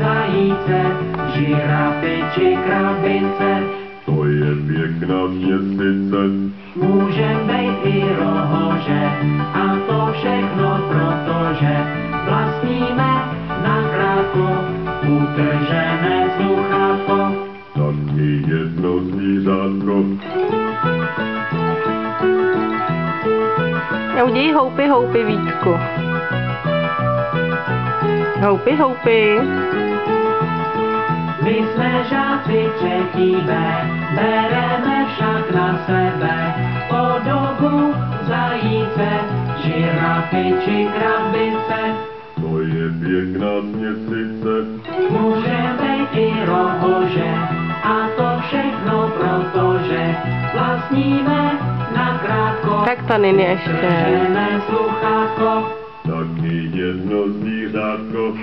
zajíce, žirafy či krabince. To je pěkná měsíce. Můžem bejt i rohože, a to všechno protože vlastníme nakrátko utržené sluchátko. Taky jedno zvířátko. A udělej houpy, houpy, Vítku. Houpy, houpy. My jsme žáci 3. B, bereme však na sebe podobu zajíce, žirafy či krabice. To je pěkná měsíce. Může být i rohože, a to všechno protože vlastníme nakrátko Tak to nyní ještě. utržené sluchátko. Taky jedno zvířátko.